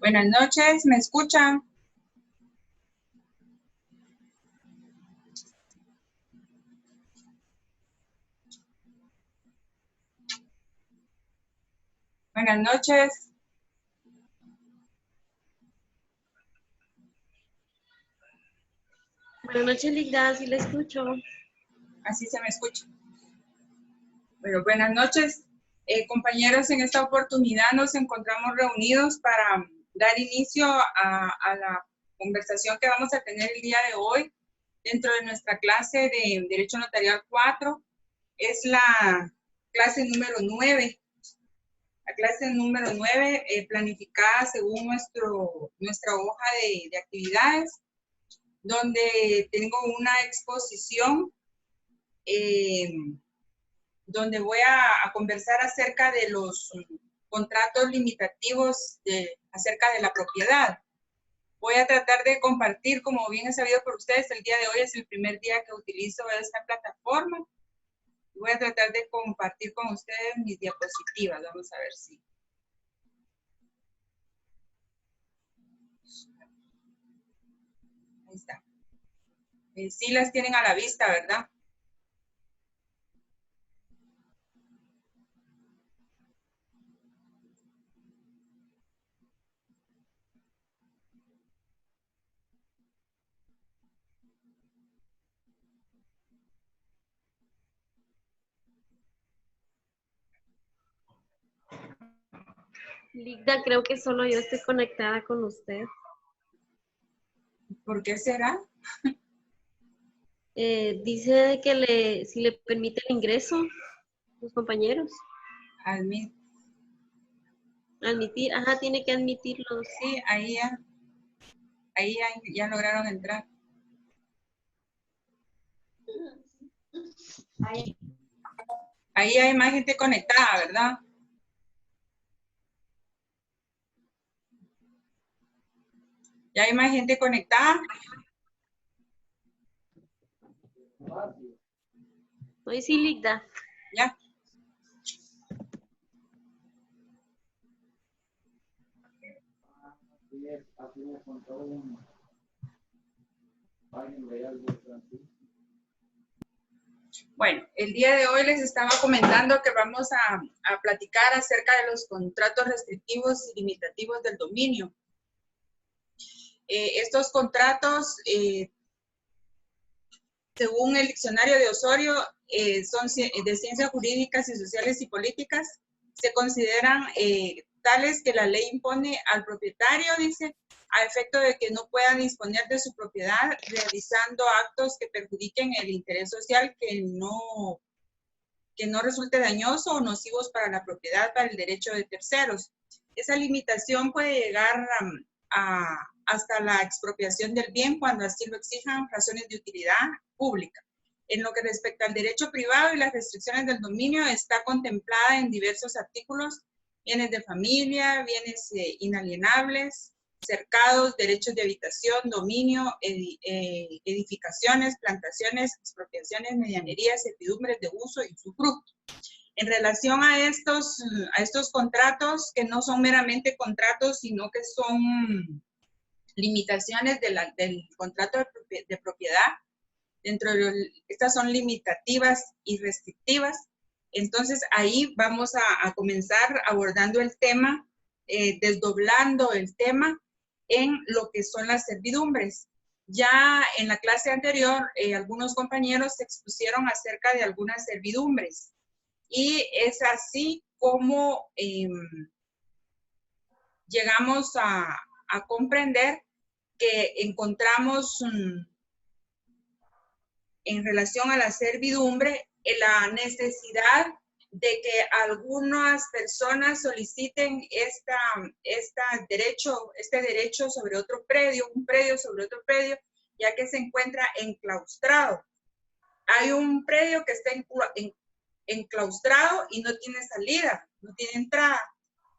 Buenas noches, ¿me escuchan? Buenas noches. Buenas noches, Ligda, sí la escucho. Así se me escucha. Bueno, buenas noches, compañeros. En esta oportunidad nos encontramos reunidos para dar inicio a la conversación que vamos a tener el día de hoy dentro de nuestra clase de Derecho Notarial 4. Es la clase número 9. La clase número 9, planificada según nuestra hoja de actividades, donde tengo una exposición donde voy a conversar acerca de los contratos limitativos acerca de la propiedad. Voy a tratar de compartir, como bien es sabido por ustedes, el día de hoy es el primer día que utilizo esta plataforma. Voy a tratar de compartir con ustedes mis diapositivas. Vamos a ver si. Ahí está. Sí las tienen a la vista, ¿verdad? Ligda, creo que solo yo estoy conectada con usted. ¿Por qué será? Dice que si le permite el ingreso, los compañeros. Admitir, ajá, tiene que admitirlos. Sí, ahí ya lograron entrar. Ahí hay más gente conectada, ¿verdad? ¿Ya hay más gente conectada? Hoy sí, Ligda. Ya. Bueno, el día de hoy les estaba comentando que vamos a platicar acerca de los contratos restrictivos y limitativos del dominio. Estos contratos, según el diccionario de Osorio, son de ciencias jurídicas y sociales y políticas, se consideran tales que la ley impone al propietario, dice, a efecto de que no pueda disponer de su propiedad realizando actos que perjudiquen el interés social que no resulte dañoso o nocivos para la propiedad, para el derecho de terceros. Esa limitación puede llegar hasta la expropiación del bien cuando así lo exijan razones de utilidad pública. En lo que respecta al derecho privado y las restricciones del dominio, está contemplada en diversos artículos: bienes de familia, bienes inalienables, cercados, derechos de habitación, dominio, edificaciones, plantaciones, expropiaciones, medianerías, servidumbres de uso y usufructo. En relación a estos contratos, que no son meramente contratos, sino que son limitaciones del contrato de propiedad, estas son limitativas y restrictivas. Entonces, ahí vamos a comenzar abordando el tema, desdoblando el tema en lo que son las servidumbres. Ya en la clase anterior, algunos compañeros se expusieron acerca de algunas servidumbres. Y es así como llegamos a comprender que encontramos en relación a la servidumbre la necesidad de que algunas personas soliciten este derecho sobre otro predio, un predio sobre otro predio, ya que se encuentra enclaustrado. Hay un predio que está enclaustrado y no tiene salida, no tiene entrada.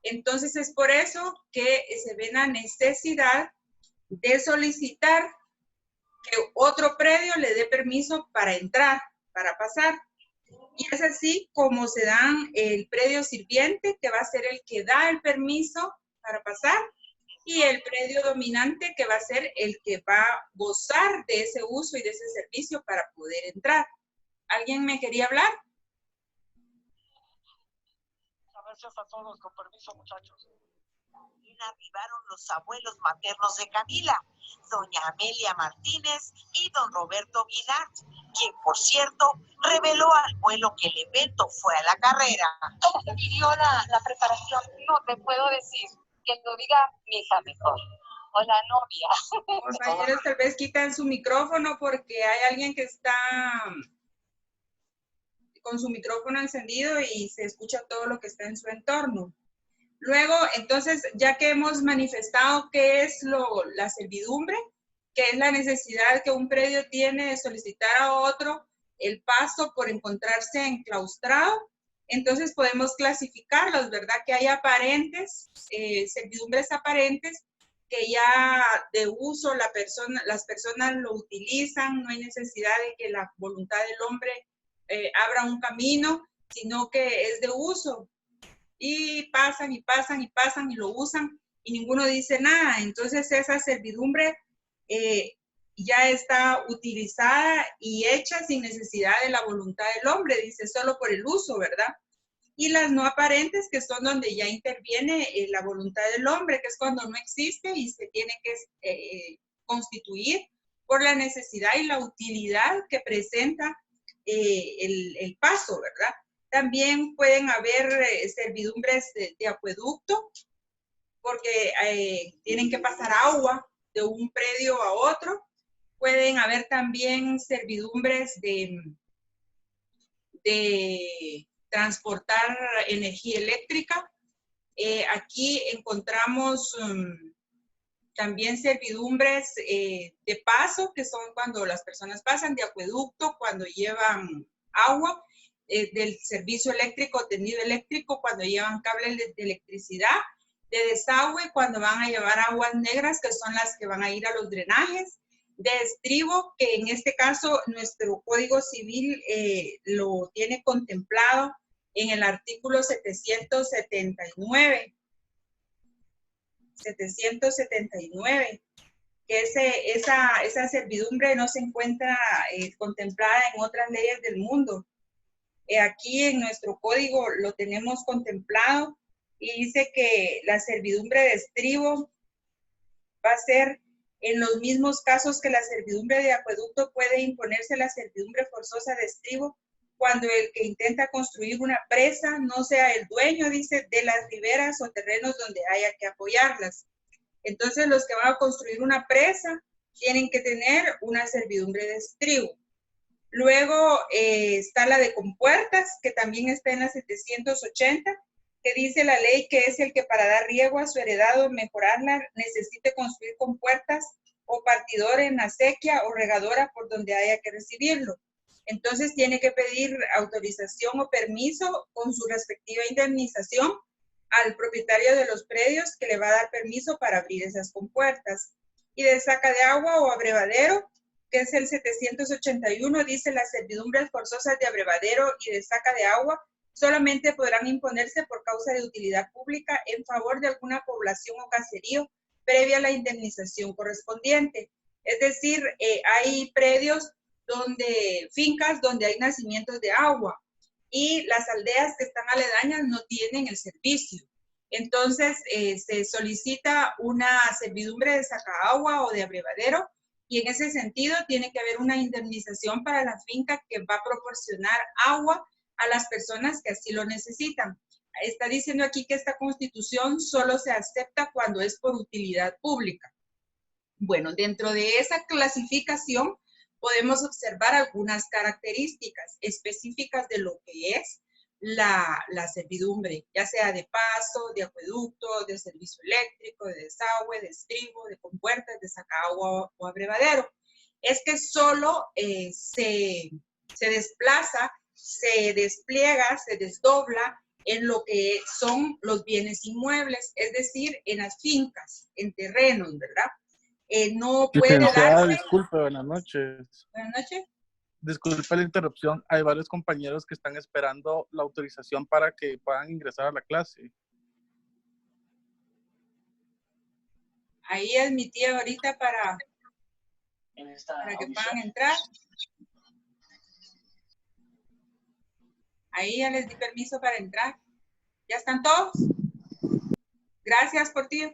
Entonces es por eso que se ve la necesidad de solicitar que otro predio le dé permiso para entrar, para pasar. Y es así como se dan el predio sirviente, que va a ser el que da el permiso para pasar, y el predio dominante que va a ser el que va a gozar de ese uso y de ese servicio para poder entrar. ¿Alguien me quería hablar? Gracias a todos, con permiso, muchachos. Arribaron los abuelos maternos de Camila, doña Amelia Martínez y don Roberto Guilart, quien, por cierto, reveló al abuelo que el evento fue a la carrera. ¿Cómo se vivió la preparación? No te puedo decir, que lo diga mi hija mejor, o la novia. Compañeros, tal vez quitan su micrófono porque hay alguien que está con su micrófono encendido y se escucha todo lo que está en su entorno. Luego, entonces, ya que hemos manifestado qué es la servidumbre, que es la necesidad que un predio tiene de solicitar a otro el paso por encontrarse enclaustrado, entonces podemos clasificarlos, ¿verdad? Que hay aparentes, servidumbres aparentes, que ya de uso las personas lo utilizan, no hay necesidad de que la voluntad del hombre abra un camino, sino que es de uso. Y pasan y pasan y pasan y lo usan y ninguno dice nada. Entonces esa servidumbre ya está utilizada y hecha sin necesidad de la voluntad del hombre, dice solo por el uso, ¿verdad? Y las no aparentes, que son donde ya interviene la voluntad del hombre, que es cuando no existe y se tiene que constituir por la necesidad y la utilidad que presenta el paso, ¿verdad? También pueden haber servidumbres de acueducto, porque tienen que pasar agua de un predio a otro. Pueden haber también servidumbres de transportar energía eléctrica. Aquí encontramos también servidumbres de paso, que son cuando las personas pasan, de acueducto, cuando llevan agua, del servicio eléctrico, tendido eléctrico, cuando llevan cables de electricidad, de desagüe, cuando van a llevar aguas negras, que son las que van a ir a los drenajes, de estribo, que en este caso nuestro Código Civil lo tiene contemplado en el artículo 779. 779, que esa servidumbre no se encuentra contemplada en otras leyes del mundo. Aquí en nuestro código lo tenemos contemplado y dice que la servidumbre de estribo va a ser en los mismos casos que la servidumbre de acueducto. Puede imponerse la servidumbre forzosa de estribo cuando el que intenta construir una presa no sea el dueño, dice, de las riberas o terrenos donde haya que apoyarlas. Entonces, los que van a construir una presa tienen que tener una servidumbre de estribo. Luego está la de compuertas, que también está en la 780, que dice la ley que es el que para dar riego a su heredado, mejorarla, necesite construir compuertas o partidor en acequia o regadora por donde haya que recibirlo. Entonces tiene que pedir autorización o permiso con su respectiva indemnización al propietario de los predios que le va a dar permiso para abrir esas compuertas. Y de saca de agua o abrevadero, que es el 781, dice las servidumbres forzosas de abrevadero y de saca de agua solamente podrán imponerse por causa de utilidad pública en favor de alguna población o caserío previa a la indemnización correspondiente. Es decir, hay predios fincas donde hay nacimientos de agua y las aldeas que están aledañas no tienen el servicio. Entonces, se solicita una servidumbre de sacaagua o de abrevadero y en ese sentido tiene que haber una indemnización para la finca que va a proporcionar agua a las personas que así lo necesitan. Está diciendo aquí que esta constitución solo se acepta cuando es por utilidad pública. Bueno, dentro de esa clasificación podemos observar algunas características específicas de lo que es la servidumbre, ya sea de paso, de acueducto, de servicio eléctrico, de desagüe, de estribo, de compuertas, de sacaagua o abrevadero. Es que solo se desplaza, se despliega, se desdobla en lo que son los bienes inmuebles, es decir, en las fincas, en terrenos, ¿verdad? No puede Licenciada, darse. disculpe, buenas noches. Buenas noches. Disculpe la interrupción. Hay varios compañeros que están esperando la autorización para que puedan ingresar a la clase. Ahí es mi tía ahorita para que puedan entrar. Ahí ya les di permiso para entrar. ¿Ya están todos? Gracias por ti.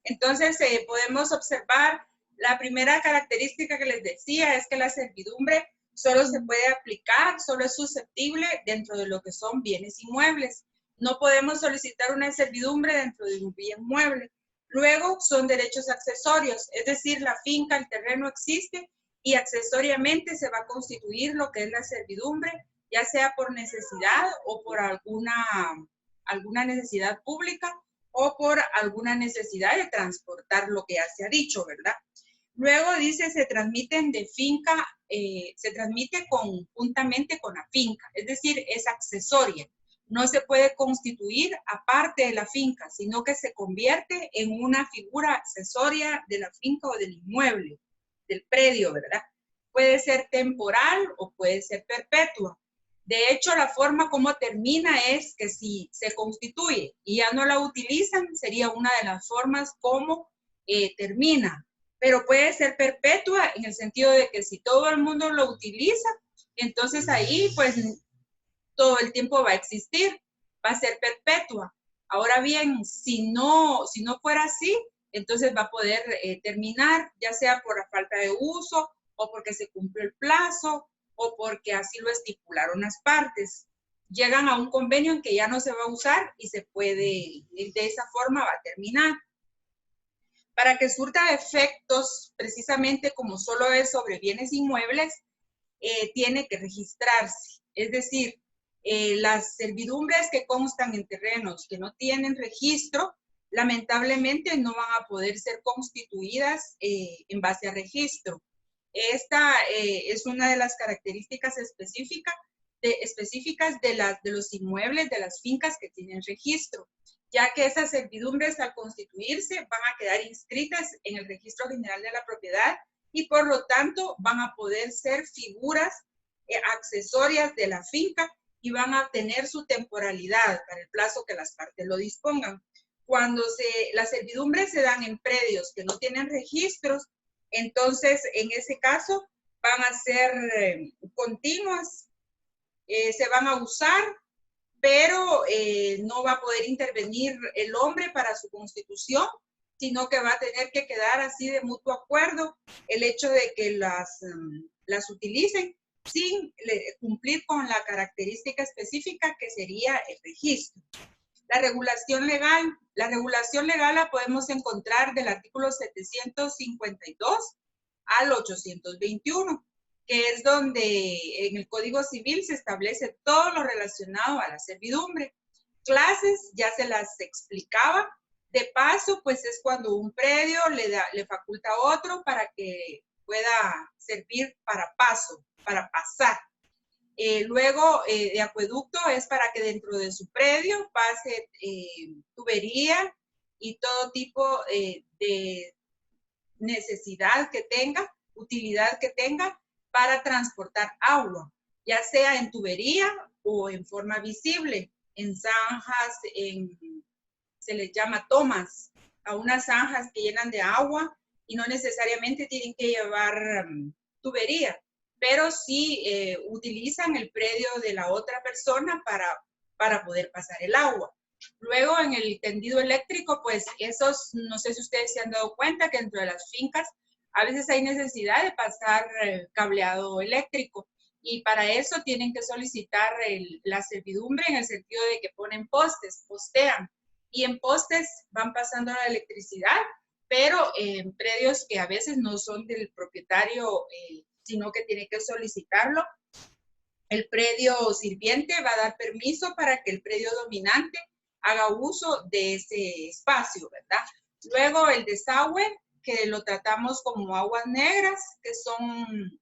Entonces, podemos observar la primera característica que les decía es que la servidumbre solo se puede aplicar, solo es susceptible dentro de lo que son bienes inmuebles. No podemos solicitar una servidumbre dentro de un bien mueble. Luego, son derechos accesorios, es decir, la finca, el terreno existe y accesoriamente se va a constituir lo que es la servidumbre, ya sea por necesidad o por alguna necesidad pública o por alguna necesidad de transportar lo que ya se ha dicho, ¿verdad? Luego dice, se transmiten de finca, se transmite conjuntamente con la finca, es decir, es accesoria. No se puede constituir aparte de la finca, sino que se convierte en una figura accesoria de la finca o del inmueble, del predio, ¿verdad? Puede ser temporal o puede ser perpetua. De hecho, la forma como termina es que si se constituye y ya no la utilizan, sería una de las formas como termina. Pero puede ser perpetua en el sentido de que si todo el mundo lo utiliza, entonces ahí pues todo el tiempo va a existir, va a ser perpetua. Ahora bien, si no fuera así, entonces va a poder terminar, ya sea por la falta de uso o porque se cumplió el plazo o porque así lo estipularon las partes. Llegan a un convenio en que ya no se va a usar y se puede, de esa forma va a terminar. Para que surta efectos, precisamente como solo es sobre bienes inmuebles, tiene que registrarse. Es decir, las servidumbres que constan en terrenos que no tienen registro, lamentablemente no van a poder ser constituidas en base a registro. Esta es una de las características específicas de los inmuebles, de las fincas que tienen registro, ya que esas servidumbres al constituirse van a quedar inscritas en el Registro General de la Propiedad y por lo tanto van a poder ser figuras accesorias de la finca y van a tener su temporalidad para el plazo que las partes lo dispongan. Cuando las servidumbres se dan en predios que no tienen registros, entonces en ese caso van a ser continuas, se van a usar, pero no va a poder intervenir el hombre para su constitución, sino que va a tener que quedar así de mutuo acuerdo el hecho de que las utilicen sin cumplir con la característica específica que sería el registro. La regulación legal la podemos encontrar del artículo 752 al 821, que es donde en el Código Civil se establece todo lo relacionado a la servidumbre. Clases ya se las explicaba. De paso, pues es cuando un predio le faculta a otro para que pueda servir para paso, para pasar. Luego, de acueducto es para que dentro de su predio pase tubería y todo tipo de necesidad que tenga, utilidad que tenga para transportar agua, ya sea en tubería o en forma visible, en zanjas, se les llama tomas, a unas zanjas que llenan de agua y no necesariamente tienen que llevar tubería, pero sí utilizan el predio de la otra persona para poder pasar el agua. Luego, en el tendido eléctrico, pues esos, no sé si ustedes se han dado cuenta que dentro de las fincas a veces hay necesidad de pasar cableado eléctrico y para eso tienen que solicitar la servidumbre en el sentido de que ponen postes, postean y en postes van pasando la electricidad, pero en predios que a veces no son del propietario, sino que tiene que solicitarlo. El predio sirviente va a dar permiso para que el predio dominante haga uso de ese espacio, ¿verdad? Luego el desagüe, que lo tratamos como aguas negras, que son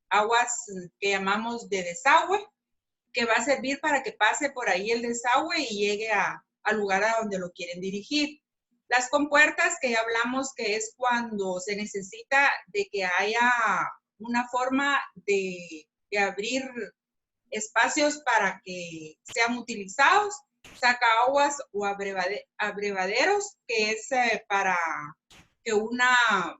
aguas que llamamos de desagüe, que va a servir para que pase por ahí el desagüe y llegue al lugar a donde lo quieren dirigir. Las compuertas, que ya hablamos que es cuando se necesita de que haya una forma de abrir espacios para que sean utilizados sacaguas o abrevaderos, que es para que un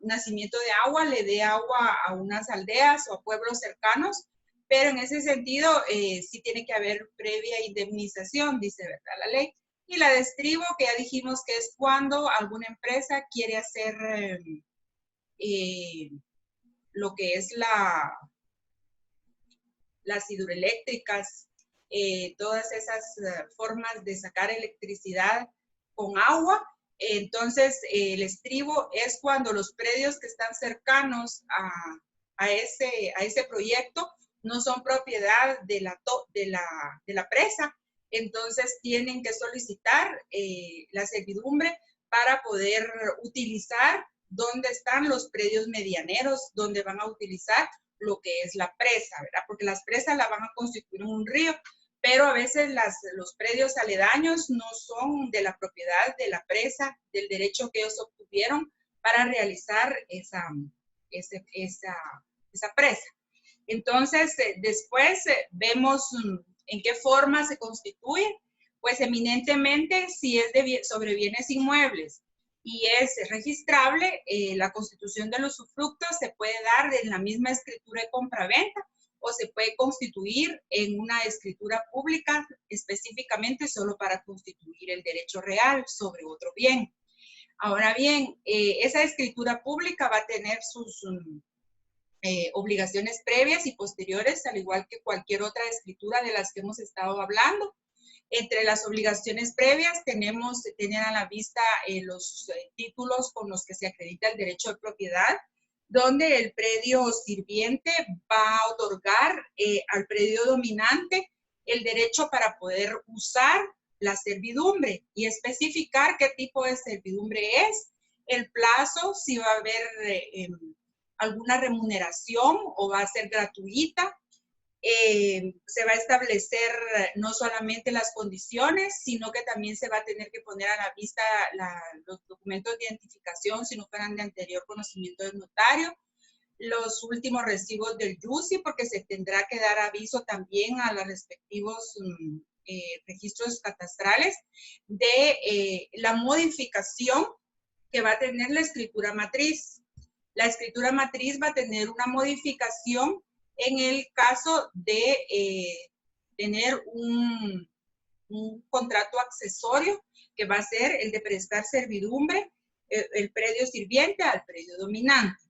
nacimiento de agua le dé agua a unas aldeas o a pueblos cercanos, pero en ese sentido sí tiene que haber previa indemnización, dice, ¿verdad?, la ley. Y la de estribo, que ya dijimos que es cuando alguna empresa quiere hacer lo que es las hidroeléctricas, todas esas formas de sacar electricidad con agua. Entonces, el estribo es cuando los predios que están cercanos a ese proyecto no son propiedad de la presa. Entonces, tienen que solicitar la servidumbre para poder utilizar dónde están los predios medianeros, donde van a utilizar lo que es la presa, ¿verdad? Porque las presas la van a constituir en un río, pero a veces los predios aledaños no son de la propiedad de la presa, del derecho que ellos obtuvieron para realizar esa presa. Entonces, después vemos en qué forma se constituye, pues eminentemente si es sobre bienes inmuebles y es registrable, la constitución de los usufructos se puede dar en la misma escritura de compraventa o se puede constituir en una escritura pública específicamente solo para constituir el derecho real sobre otro bien. Ahora bien, esa escritura pública va a tener sus obligaciones previas y posteriores, al igual que cualquier otra escritura de las que hemos estado hablando. Entre las obligaciones previas tenemos tener a la vista los títulos con los que se acredita el derecho de propiedad, donde el predio sirviente va a otorgar al predio dominante el derecho para poder usar la servidumbre y especificar qué tipo de servidumbre es, el plazo, si va a haber alguna remuneración o va a ser gratuita. Se va a establecer no solamente las condiciones, sino que también se va a tener que poner a la vista los documentos de identificación si no fueran de anterior conocimiento del notario, los últimos recibos del YUSI, porque se tendrá que dar aviso también a los respectivos registros catastrales de la modificación que va a tener la escritura matriz. La escritura matriz va a tener una modificación en el caso de tener un contrato accesorio que va a ser el de prestar servidumbre, el predio sirviente al predio dominante.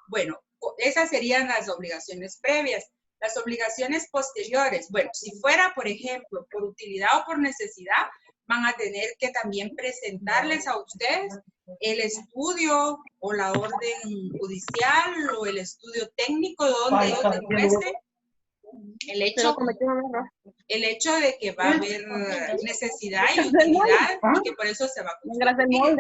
Bueno, esas serían las obligaciones previas. Las obligaciones posteriores, bueno, si fuera, por ejemplo, por utilidad o por necesidad, van a tener que también presentarles a ustedes el estudio o la orden judicial o el estudio técnico donde muestre el hecho de que va a haber necesidad y utilidad y que por eso se va a constituir.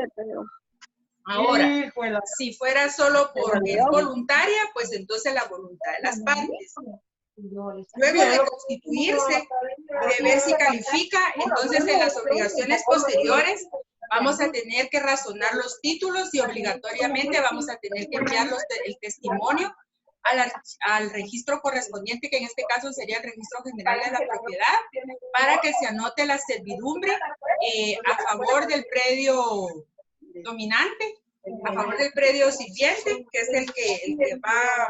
Ahora, si fuera solo por voluntaria, pues entonces la voluntad de las partes. Luego de constituirse, de ver si califica, entonces en las obligaciones posteriores vamos a tener que razonar los títulos y obligatoriamente vamos a tener que enviar el testimonio al registro correspondiente, que en este caso sería el Registro General de la Propiedad, para que se anote la servidumbre a favor del predio dominante, a favor del predio sirviente, que es el que va, a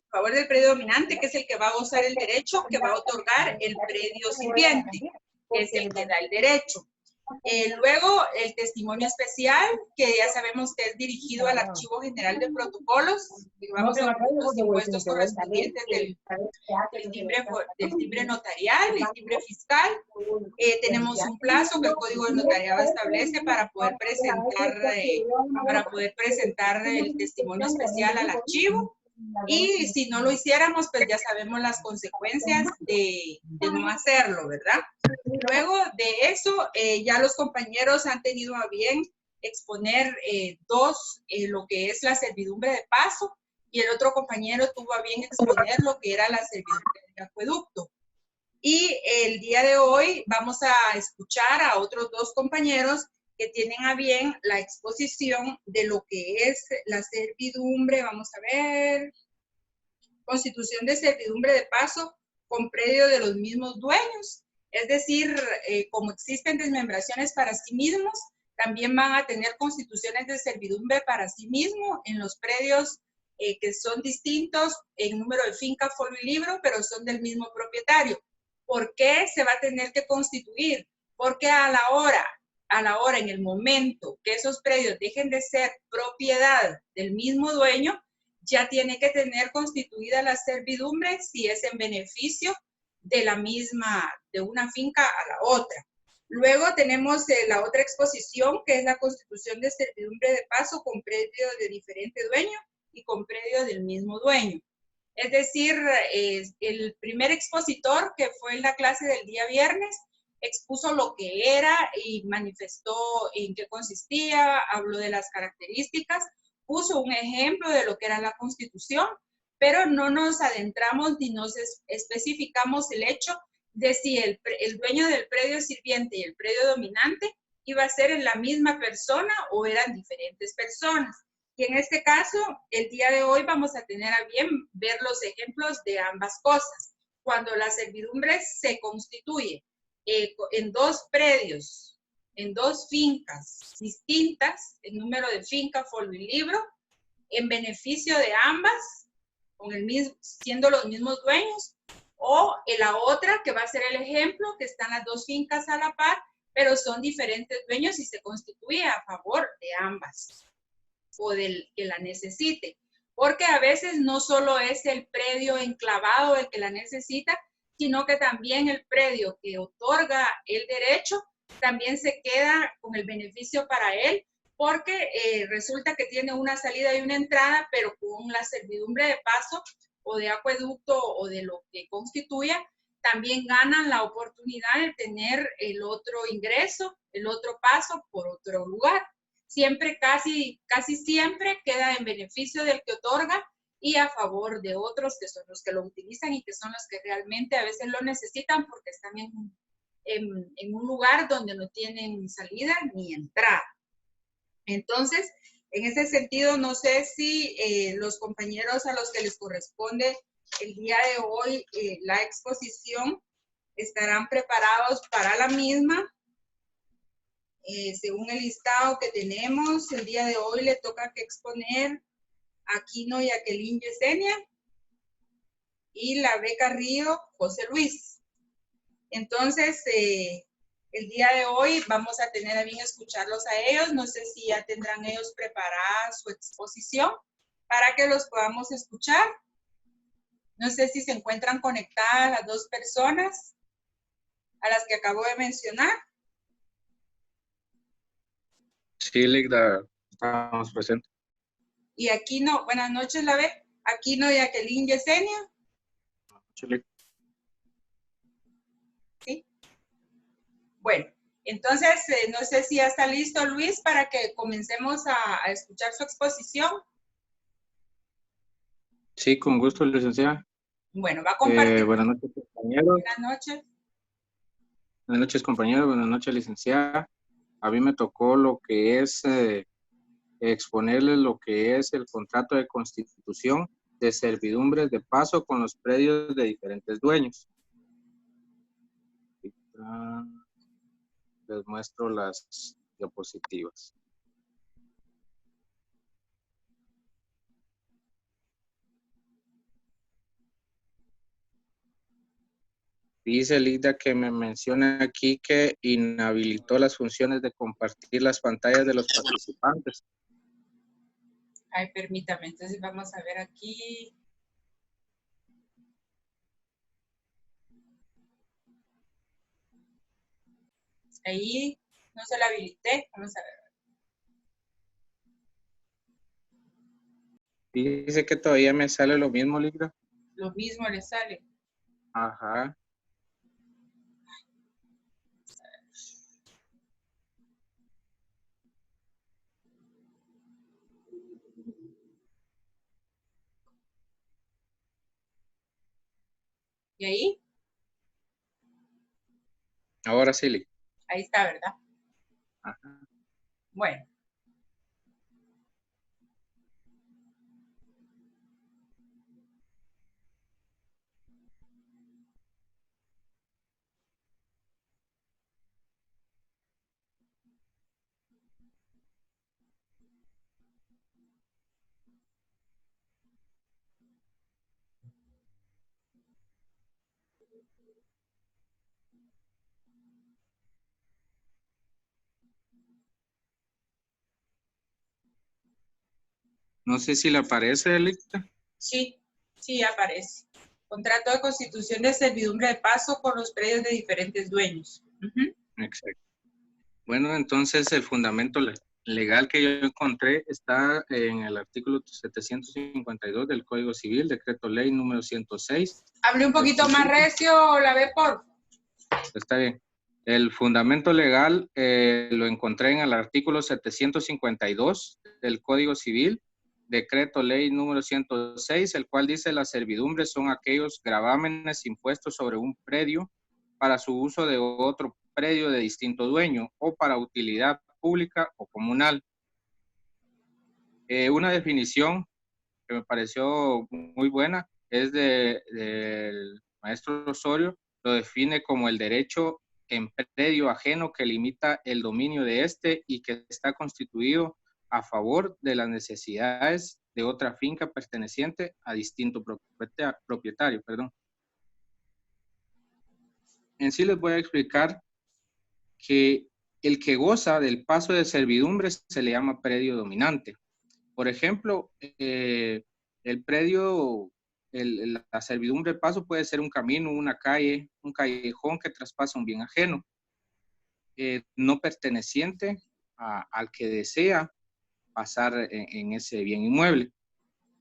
favor del predio dominante, que es el que va a gozar el derecho, que va a otorgar el predio sirviente, que es el que da el derecho. Luego, el testimonio especial, que ya sabemos que es dirigido al Archivo General de Protocolos, que vamos a los impuestos correspondientes del timbre notarial, el timbre fiscal. Tenemos un plazo que el Código de Notariado establece para poder presentar el testimonio especial al archivo. Y si no lo hiciéramos, pues ya sabemos las consecuencias de no hacerlo, ¿verdad? Luego de eso, ya los compañeros han tenido a bien exponer lo que es la servidumbre de paso, y el otro compañero tuvo a bien exponer lo que era la servidumbre de acueducto. Y el día de hoy vamos a escuchar a otros dos compañeros que tienen a bien la exposición de lo que es la servidumbre. Vamos a ver. Constitución de servidumbre de paso con predio de los mismos dueños. Es decir, como existen desmembraciones para sí mismos, también van a tener constituciones de servidumbre para sí mismo en los predios que son distintos en número de finca, folio y libro, pero son del mismo propietario. ¿Por qué se va a tener que constituir? Porque a la hora, en el momento que esos predios dejen de ser propiedad del mismo dueño, ya tiene que tener constituida la servidumbre si es en beneficio de la misma, de una finca a la otra. Luego tenemos la otra exposición, que es la constitución de servidumbre de paso con predio de diferente dueño y con predio del mismo dueño. Es decir, el primer expositor, que fue en la clase del día viernes, expuso lo que era y manifestó en qué consistía, habló de las características, puso un ejemplo de lo que era la Constitución, pero no nos adentramos ni nos especificamos el hecho de si el dueño del predio sirviente y el predio dominante iba a ser la misma persona o eran diferentes personas. Y en este caso, el día de hoy vamos a tener a bien ver los ejemplos de ambas cosas. Cuando la servidumbre se constituye en dos predios, en dos fincas distintas, el número de finca, folio y libro, en beneficio de ambas, con el mismo, siendo los mismos dueños, o en la otra, que va a ser el ejemplo, que están las dos fincas a la par, pero son diferentes dueños y se constituye a favor de ambas o del que la necesite. Porque a veces no solo es el predio enclavado el que la necesita, sino que también el predio que otorga el derecho también se queda con el beneficio para él, porque resulta que tiene una salida y una entrada, pero con la servidumbre de paso o de acueducto o de lo que constituya, también ganan la oportunidad de tener el otro ingreso, el otro paso por otro lugar. Siempre, casi siempre queda en beneficio del que otorga y a favor de otros que son los que lo utilizan y que son los que realmente a veces lo necesitan porque están en un lugar donde no tienen salida ni entrada. Entonces, en ese sentido, no sé si los compañeros a los que les corresponde el día de hoy la exposición estarán preparados para la misma. Según el listado que tenemos, el día de hoy le toca que exponer a Aquino y Jacqueline Yesenia y la beca Río José Luis. Entonces, el día de hoy vamos a tener a bien escucharlos a ellos. No sé si ya tendrán ellos preparada su exposición para que los podamos escuchar. No sé si se encuentran conectadas las dos personas a las que acabo de mencionar. Sí, Ligda, estamos presentes. Y Aquino, buenas noches, la ve. Aquino y Jacqueline Yesenia. Sí. ¿Sí? Bueno, entonces, no sé si ya está listo Luis para que comencemos a escuchar su exposición. Sí, con gusto, licenciada. Bueno, va a compartir. Buenas noches, compañeros. Buenas noches. Buenas noches, compañeros. Buenas noches, licenciada. A mí me tocó lo que es exponerles lo que es el contrato de constitución de servidumbres de paso con los predios de diferentes dueños. Les muestro las diapositivas. Dice Lida que me menciona aquí que inhabilitó las funciones de compartir las pantallas de los participantes. Ay, permítame, entonces vamos a ver aquí. Ahí no se la habilité, vamos a ver. Dice que todavía me sale lo mismo, Lida. Lo mismo le sale. Ajá. ¿Y ahí? Ahora sí, Lida. Ahí está, ¿verdad? Ajá. Bueno. No sé si le aparece, Electa. Sí, sí aparece. Contrato de constitución de servidumbre de paso por los predios de diferentes dueños. Ujú. Exacto. Bueno, entonces el fundamento legal que yo encontré está en el artículo 752 del Código Civil, decreto ley número 106. Hable un poquito más recio, la ve por. Está bien. El fundamento legal lo encontré en el artículo 752 del Código Civil, decreto ley número 106, el cual dice las servidumbres son aquellos gravámenes impuestos sobre un predio para su uso de otro predio de distinto dueño o para utilidad pública o comunal. Una definición que me pareció muy buena es del maestro Osorio, lo define como el derecho en predio ajeno que limita el dominio de este y que está constituido a favor de las necesidades de otra finca perteneciente a distinto propietario. En sí les voy a explicar que el que goza del paso de servidumbre se le llama predio dominante. Por ejemplo, el predio, la servidumbre de paso puede ser un camino, una calle, un callejón que traspasa un bien ajeno, no perteneciente al que desea pasar en ese bien inmueble.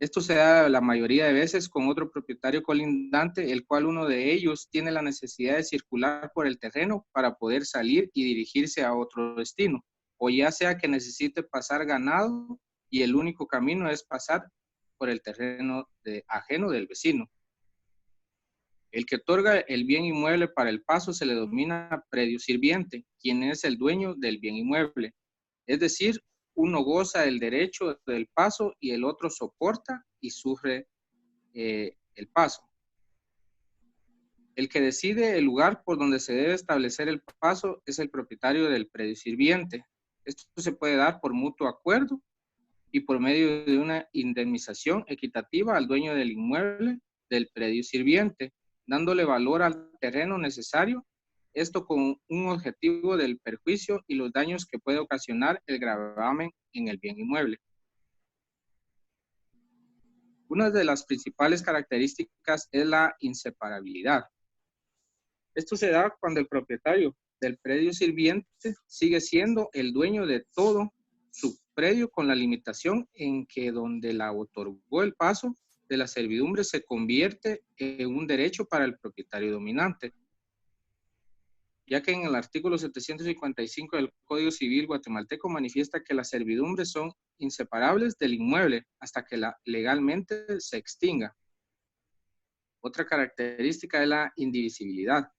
Esto se da la mayoría de veces con otro propietario colindante, el cual uno de ellos tiene la necesidad de circular por el terreno para poder salir y dirigirse a otro destino, o ya sea que necesite pasar ganado y el único camino es pasar por el terreno ajeno del vecino. El que otorga el bien inmueble para el paso se le denomina predio sirviente, quien es el dueño del bien inmueble. Es decir, uno goza del derecho del paso y el otro soporta y sufre el paso. El que decide el lugar por donde se debe establecer el paso es el propietario del predio sirviente. Esto se puede dar por mutuo acuerdo y por medio de una indemnización equitativa al dueño del inmueble del predio sirviente, dándole valor al terreno necesario, esto con un objetivo del perjuicio y los daños que puede ocasionar el gravamen en el bien inmueble. Una de las principales características es la inseparabilidad. Esto se da cuando el propietario del predio sirviente sigue siendo el dueño de todo su predio con la limitación en que donde la otorgó el paso de la servidumbre se convierte en un derecho para el propietario dominante, ya que en el artículo 755 del Código Civil guatemalteco manifiesta que las servidumbres son inseparables del inmueble hasta que legalmente se extinga. Otra característica es la indivisibilidad,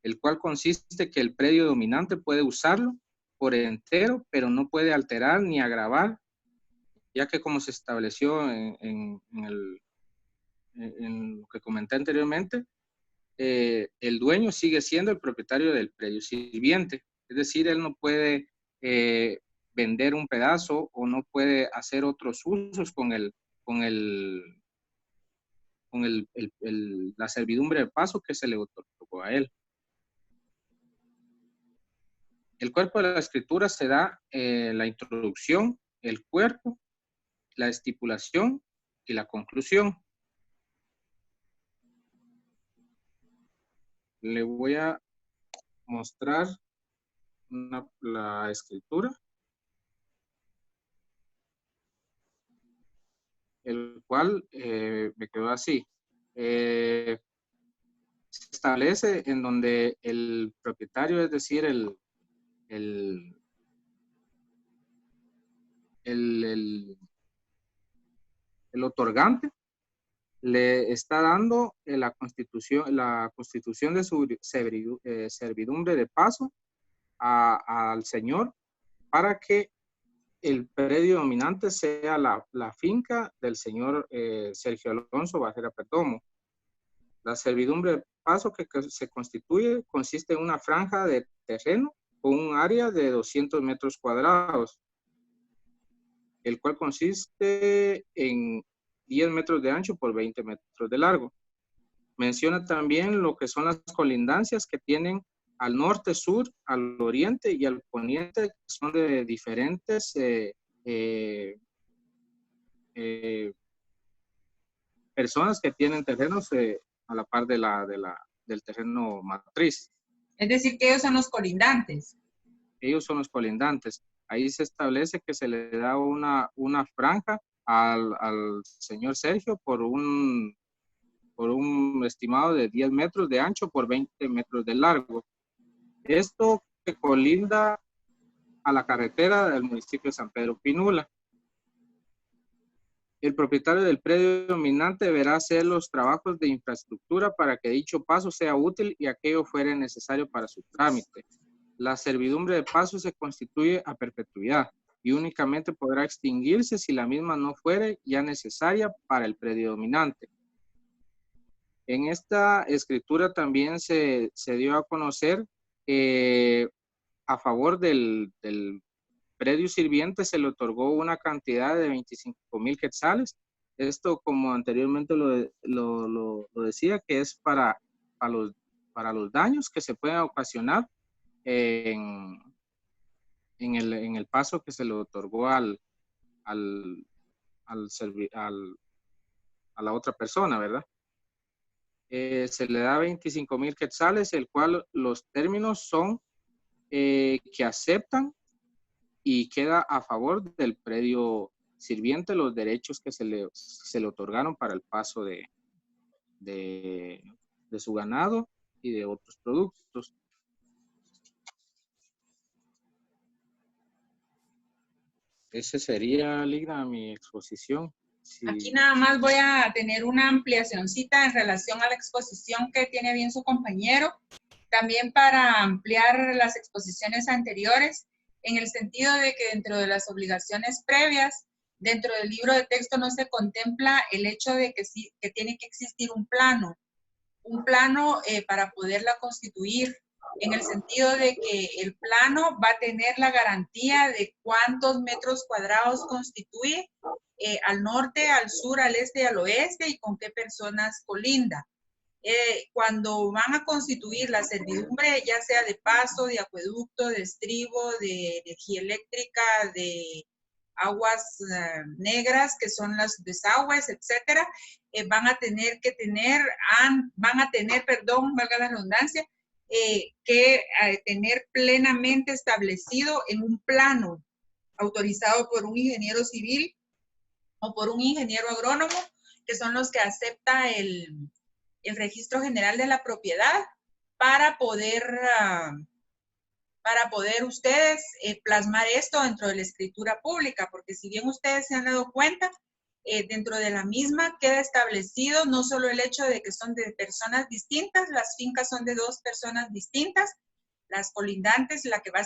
el cual consiste que el predio dominante puede usarlo por entero, pero no puede alterar ni agravar, ya que como se estableció en lo que comenté anteriormente, el dueño sigue siendo el propietario del predio sirviente. Es decir, él no puede vender un pedazo o no puede hacer otros usos con la servidumbre de paso que se le otorgó a él. El cuerpo de la escritura se da la introducción, el cuerpo, la estipulación y la conclusión. Le voy a mostrar la escritura, el cual me quedó así. Se establece en donde el propietario, es decir, el otorgante, le está dando la constitución de su servidumbre de paso al señor para que el predio dominante sea la finca del señor Sergio Alonso Barrera Perdomo. La servidumbre de paso que se constituye consiste en una franja de terreno con un área de 200 metros cuadrados, el cual consiste en 10 metros de ancho por 20 metros de largo. Menciona también lo que son las colindancias que tienen al norte, sur, al oriente y al poniente, que son de diferentes personas que tienen terrenos a la par del terreno matriz. Es decir, que ellos son los colindantes. Ellos son los colindantes. Ahí se establece que se le da una franja al señor Sergio por un estimado de 10 metros de ancho por 20 metros de largo. Esto que colinda a la carretera del municipio de San Pedro Pinula. El propietario del predio dominante deberá hacer los trabajos de infraestructura para que dicho paso sea útil y aquello fuere necesario para su trámite. La servidumbre de paso se constituye a perpetuidad y únicamente podrá extinguirse si la misma no fuere ya necesaria para el predio dominante. En esta escritura también se dio a conocer a favor del predio sirviente se le otorgó una cantidad de 25,000 quetzales. Esto, como anteriormente lo decía, que es para los daños que se pueden ocasionar en el paso que se le otorgó a la otra persona, ¿verdad? Se le da 25,000 quetzales, el cual los términos son que aceptan y queda a favor del predio sirviente los derechos que se le otorgaron para el paso de su ganado y de otros productos. Ese sería, Ligna, mi exposición. Sí. Aquí nada más voy a tener una ampliacioncita en relación a la exposición que tiene bien su compañero, también para ampliar las exposiciones anteriores, en el sentido de que dentro de las obligaciones previas, dentro del libro de texto no se contempla el hecho de que, sí, que tiene que existir un plano para poderla constituir, en el sentido de que el plano va a tener la garantía de cuántos metros cuadrados constituye al norte, al sur, al este y al oeste y con qué personas colinda. Cuando van a constituir la servidumbre, ya sea de paso, de acueducto, de estribo, de energía eléctrica, de aguas negras, que son las desagües, etcétera, van a tener, valga la redundancia, que tener plenamente establecido en un plano autorizado por un ingeniero civil o por un ingeniero agrónomo, que son los que acepta el registro general de la propiedad para poder ustedes plasmar esto dentro de la escritura pública, porque si bien ustedes se han dado cuenta, dentro de la misma queda establecido no solo el hecho de que son de personas distintas, las fincas son de dos personas distintas, las colindantes, la que va a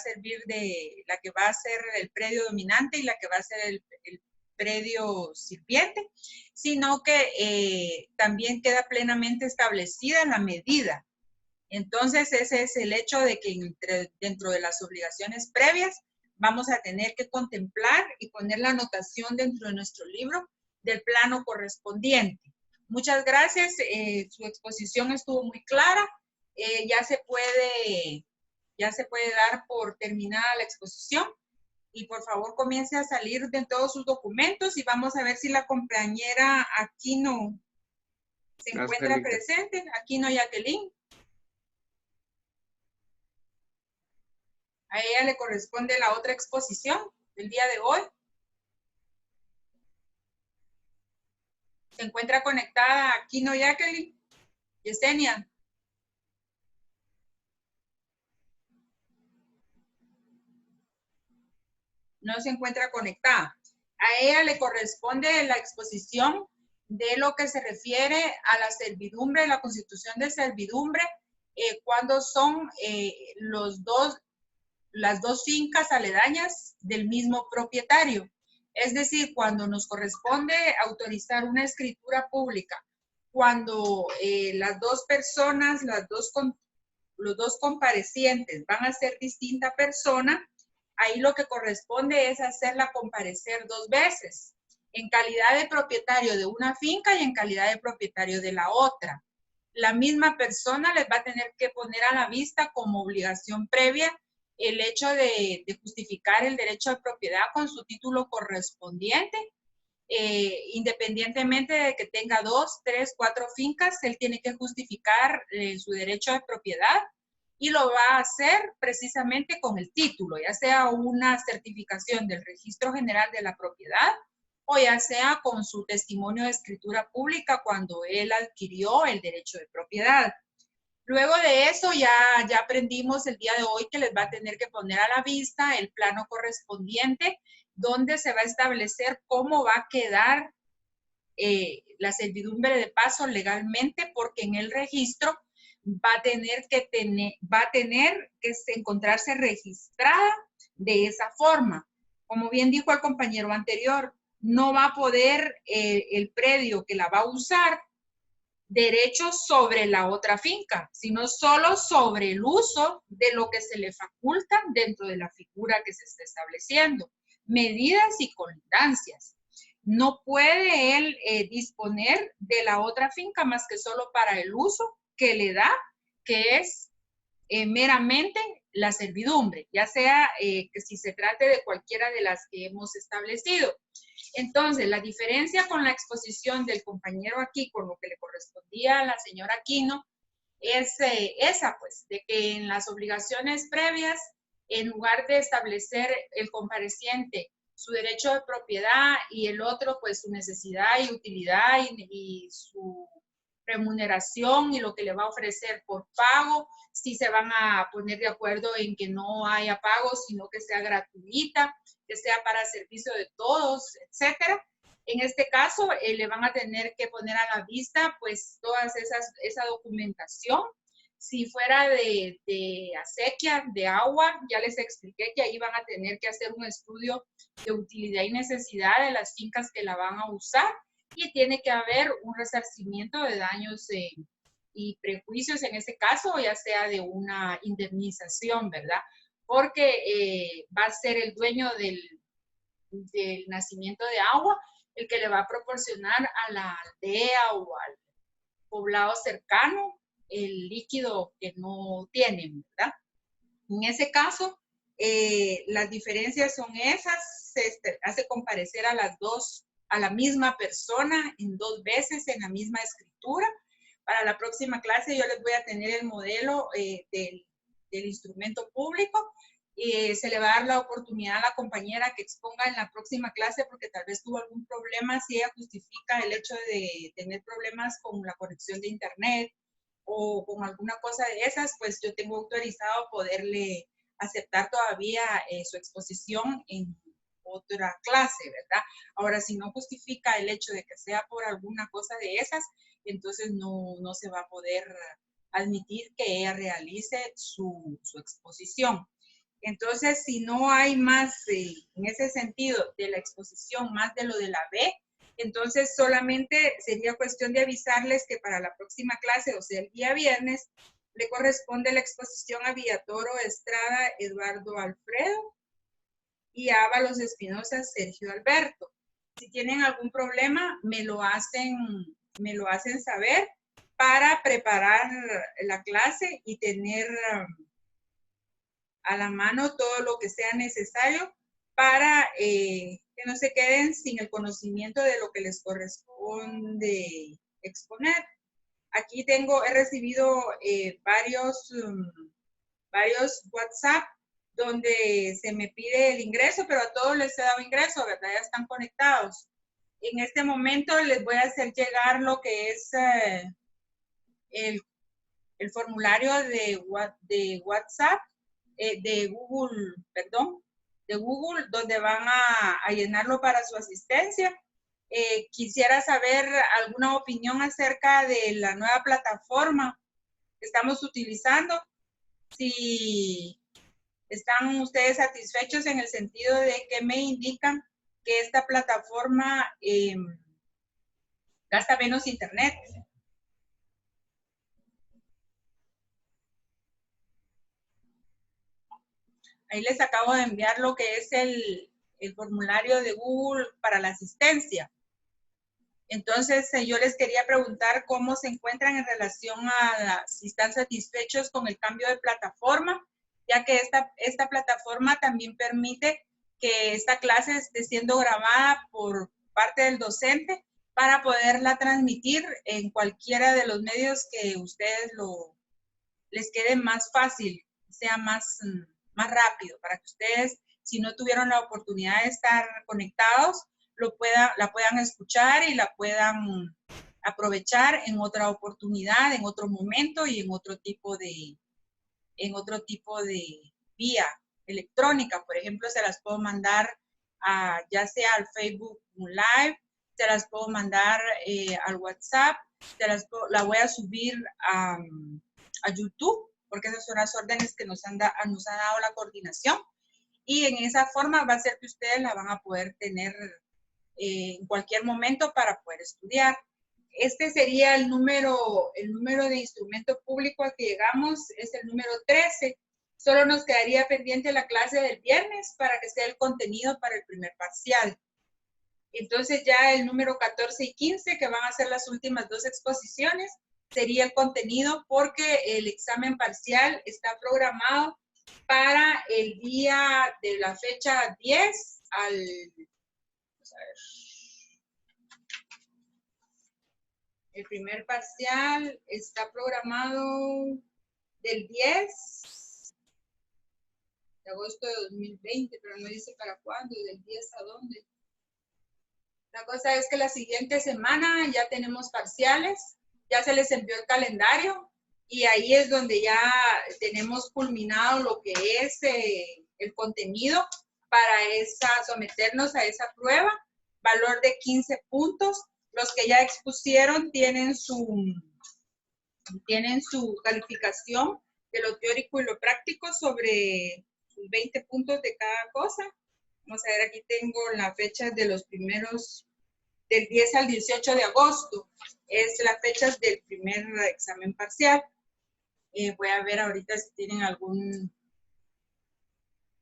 ser el predio dominante y la que va a ser el predio sirviente, sino que también queda plenamente establecida la medida. Entonces, ese es el hecho de que dentro de las obligaciones previas vamos a tener que contemplar y poner la anotación dentro de nuestro libro del plano correspondiente. Muchas gracias. Su exposición estuvo muy clara. Ya se puede dar por terminada la exposición. Y por favor comience a salir de todos sus documentos y vamos a ver si la compañera Aquino se encuentra presente. Aquino Jacqueline. A ella le corresponde la otra exposición del día de hoy. Se encuentra conectada Aquino Jacqueline. Yesenia. No se encuentra conectada. A ella le corresponde la exposición de lo que se refiere a la servidumbre, la constitución de servidumbre, cuando son las dos fincas aledañas del mismo propietario. Es decir, cuando nos corresponde autorizar una escritura pública, cuando las dos personas, los dos comparecientes van a ser distinta persona, ahí lo que corresponde es hacerla comparecer dos veces, en calidad de propietario de una finca y en calidad de propietario de la otra. La misma persona les va a tener que poner a la vista como obligación previa el hecho de justificar el derecho de propiedad con su título correspondiente, independientemente de que tenga 2, 3, 4 fincas, él tiene que justificar su derecho de propiedad y lo va a hacer precisamente con el título, ya sea una certificación del Registro General de la Propiedad o ya sea con su testimonio de escritura pública cuando él adquirió el derecho de propiedad. Luego de eso ya aprendimos el día de hoy que les va a tener que poner a la vista el plano correspondiente donde se va a establecer cómo va a quedar la servidumbre de paso legalmente, porque en el registro va a tener que encontrarse registrada de esa forma. Como bien dijo el compañero anterior, no va a poder el predio que la va a usar derechos sobre la otra finca, sino solo sobre el uso de lo que se le faculta dentro de la figura que se está estableciendo, medidas y colindancias. No puede él disponer de la otra finca más que solo para el uso que le da, que es meramente la servidumbre, ya sea que si se trate de cualquiera de las que hemos establecido. Entonces, la diferencia con la exposición del compañero aquí, con lo que le correspondía a la señora Aquino, es esa, pues, de que en las obligaciones previas, en lugar de establecer el compareciente su derecho de propiedad y el otro, pues, su necesidad y utilidad y su remuneración y lo que le va a ofrecer por pago, si se van a poner de acuerdo en que no haya pago, sino que sea gratuita, que sea para servicio de todos, etcétera. En este caso, le van a tener que poner a la vista, pues, esa documentación. Si fuera de acequia, de agua, ya les expliqué que ahí van a tener que hacer un estudio de utilidad y necesidad de las fincas que la van a usar y tiene que haber un resarcimiento de daños y prejuicios en ese caso, ya sea de una indemnización, ¿verdad? Porque va a ser el dueño del nacimiento de agua el que le va a proporcionar a la aldea o al poblado cercano el líquido que no tienen, ¿verdad? En ese caso, las diferencias son esas, se hace comparecer a las dos, a la misma persona en 2 veces en la misma escritura. Para la próxima clase yo les voy a tener el modelo del instrumento público y se le va a dar la oportunidad a la compañera que exponga en la próxima clase porque tal vez tuvo algún problema, si ella justifica el hecho de tener problemas con la conexión de internet o con alguna cosa de esas, pues yo tengo autorizado poderle aceptar todavía su exposición en otra clase, ¿verdad? Ahora, si no justifica el hecho de que sea por alguna cosa de esas, entonces no se va a poder admitir que ella realice su exposición. Entonces, si no hay más en ese sentido de la exposición, más de lo de la B, entonces solamente sería cuestión de avisarles que para la próxima clase, o sea, el día viernes, le corresponde la exposición a Villatoro Estrada Eduardo Alfredo y a Ábalos Espinosa Sergio Alberto. Si tienen algún problema, me lo hacen saber para preparar la clase y tener a la mano todo lo que sea necesario para que no se queden sin el conocimiento de lo que les corresponde exponer. Aquí he recibido varios WhatsApp donde se me pide el ingreso, pero a todos les he dado ingreso, ¿verdad? Ya están conectados. En este momento les voy a hacer llegar lo que es el formulario de WhatsApp, de Google, donde van a llenarlo para su asistencia. Quisiera saber alguna opinión acerca de la nueva plataforma que estamos utilizando. Si están ustedes satisfechos en el sentido de que me indican que esta plataforma gasta menos internet. Ahí les acabo de enviar lo que es el formulario de Google para la asistencia. Entonces, yo les quería preguntar cómo se encuentran en relación a si están satisfechos con el cambio de plataforma, ya que esta plataforma también permite que esta clase esté siendo grabada parte del docente para poderla transmitir en cualquiera de los medios que ustedes les quede más fácil, sea más rápido, para que ustedes, si no tuvieron la oportunidad de estar conectados, la puedan escuchar y la puedan aprovechar en otra oportunidad, en otro momento y en otro tipo de vía electrónica. Por ejemplo, se las puedo mandar ya sea al Facebook Live, se las puedo mandar al WhatsApp, la voy a subir a YouTube, porque esas son las órdenes que nos ha dado la coordinación. Y en esa forma va a ser que ustedes la van a poder tener en cualquier momento para poder estudiar. Este sería el número de instrumento público al que llegamos, es el número 13. Solo nos quedaría pendiente la clase del viernes para que sea el contenido para el primer parcial. Entonces ya el número 14 y 15, que van a ser las últimas 2 exposiciones, sería el contenido, porque el examen parcial está programado para el día de la fecha 10 al... Vamos a ver. El primer parcial está programado del 10 de agosto de 2020, pero no dice para cuándo y del 10 a dónde. La cosa es que la siguiente semana ya tenemos parciales, ya se les envió el calendario y ahí es donde ya tenemos culminado lo que es el contenido para someternos a esa prueba, valor de 15 puntos. Los que ya expusieron tienen su calificación de lo teórico y lo práctico sobre sus 20 puntos de cada cosa. Vamos a ver, aquí tengo la fecha de los primeros, del 10 al 18 de agosto. Es las fechas del primer examen parcial. Voy a ver ahorita si tienen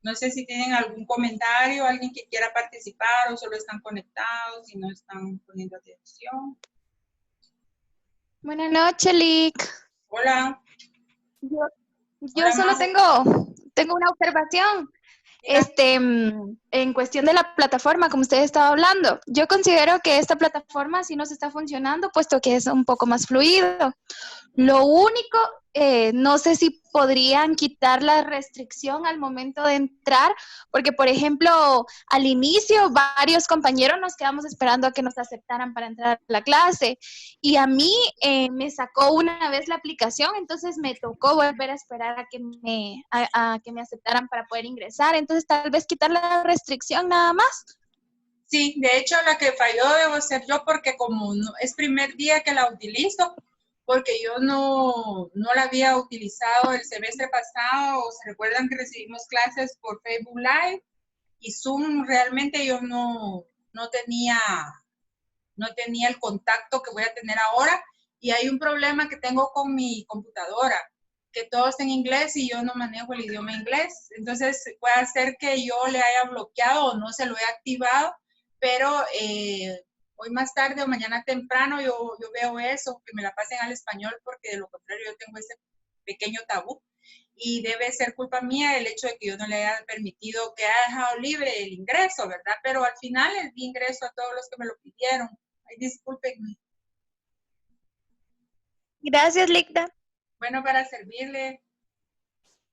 no sé si tienen algún comentario, alguien que quiera participar o solo están conectados y no están poniendo atención. Buenas noches, Lick. Hola. Yo Hola, solo tengo una observación. En cuestión de la plataforma, como usted estaba hablando, yo considero que esta plataforma sí nos está funcionando, puesto que es un poco más fluido. Lo único, no sé si podrían quitar la restricción al momento de entrar, porque, por ejemplo, al inicio varios compañeros nos quedamos esperando a que nos aceptaran para entrar a la clase, y a mí me sacó una vez la aplicación, entonces me tocó volver a esperar a que me aceptaran para poder ingresar. Entonces, tal vez quitar la restricción nada más. Sí, de hecho, la que falló debo ser yo, porque como es primer día que la utilizo, porque yo no la había utilizado el semestre pasado, o se recuerdan que recibimos clases por Facebook Live y Zoom. Realmente yo no tenía el contacto que voy a tener ahora, y hay un problema que tengo con mi computadora, que todo está en inglés y yo no manejo el idioma inglés. Entonces puede ser que yo le haya bloqueado o no se lo he activado, pero hoy más tarde o mañana temprano yo veo eso, que me la pasen al español, porque de lo contrario yo tengo ese pequeño tabú y debe ser culpa mía el hecho de que yo no le haya permitido, que haya dejado libre el ingreso, ¿verdad? Pero al final les di ingreso a todos los que me lo pidieron. Ay, discúlpenme. Gracias, Ligda. Bueno, para servirle.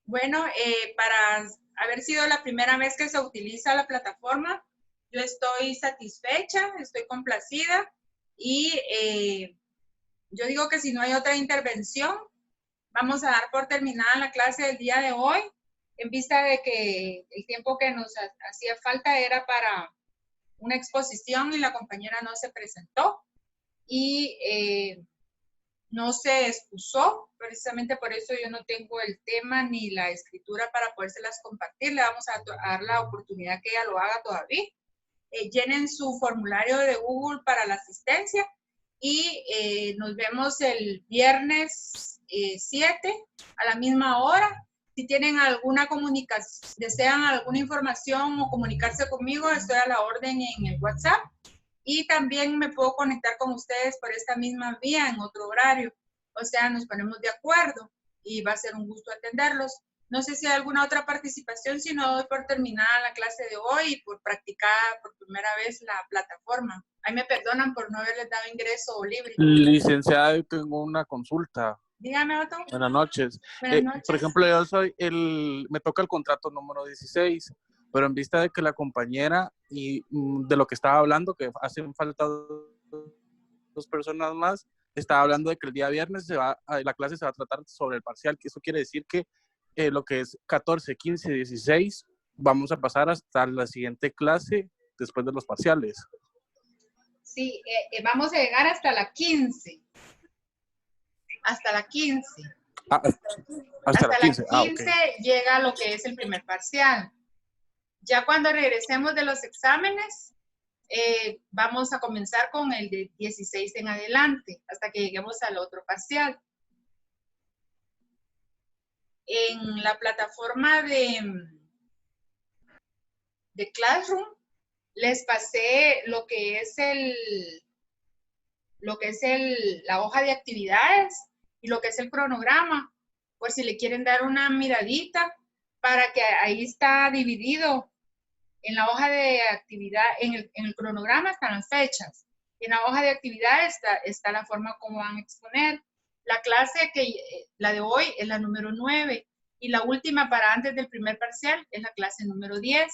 Bueno, para haber sido la primera vez que se utiliza la plataforma, yo estoy satisfecha, estoy complacida, y yo digo que si no hay otra intervención, vamos a dar por terminada la clase del día de hoy, en vista de que el tiempo que nos hacía falta era para una exposición y la compañera no se presentó y no se excusó. Precisamente por eso yo no tengo el tema ni la escritura para podérselas compartir. Le vamos a dar la oportunidad que ella lo haga todavía. Llenen su formulario de Google para la asistencia y nos vemos el viernes 7 a la misma hora. Si tienen alguna comunicación, desean alguna información o comunicarse conmigo, estoy a la orden en el WhatsApp, y también me puedo conectar con ustedes por esta misma vía en otro horario. O sea, nos ponemos de acuerdo y va a ser un gusto atenderlos. No sé si hay alguna otra participación, si no doy por terminada la clase de hoy y por practicar por primera vez la plataforma. Ahí me perdonan por no haberles dado ingreso libre. Licenciada, yo tengo una consulta. Dígame, Otto. Buenas noches. Buenas noches. Por ejemplo, yo me toca el contrato número 16, pero en vista de que la compañera y de lo que estaba hablando, que hacen falta 2 personas más, estaba hablando de que el día viernes la clase se va a tratar sobre el parcial, que eso quiere decir que lo que es 14, 15, 16, vamos a pasar hasta la siguiente clase después de los parciales. Sí, vamos a llegar hasta la 15. Hasta la 15. Hasta la 15. La 15 llega lo que es el primer parcial. Ya cuando regresemos de los exámenes, vamos a comenzar con el de 16 en adelante, hasta que lleguemos al otro parcial. En la plataforma de Classroom, les pasé lo que es la hoja de actividades y lo que es el cronograma, por si le quieren dar una miradita, para que ahí está dividido. En la hoja de actividad, en el cronograma están las fechas. En la hoja de actividad está la forma como van a exponer. La clase la de hoy es la número 9 y la última para antes del primer parcial es la clase número 10.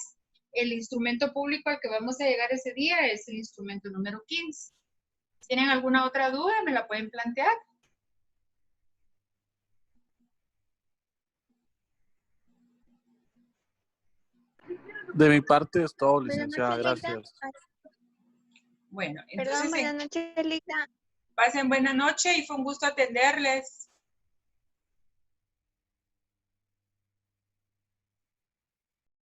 El instrumento público al que vamos a llegar ese día es el instrumento número 15. ¿Tienen alguna otra duda? ¿Me la pueden plantear? De mi parte es todo, licenciada. Gracias. Bueno, Perdón, entonces buenas noches, Lisa. pasen buena noche y fue un gusto atenderles.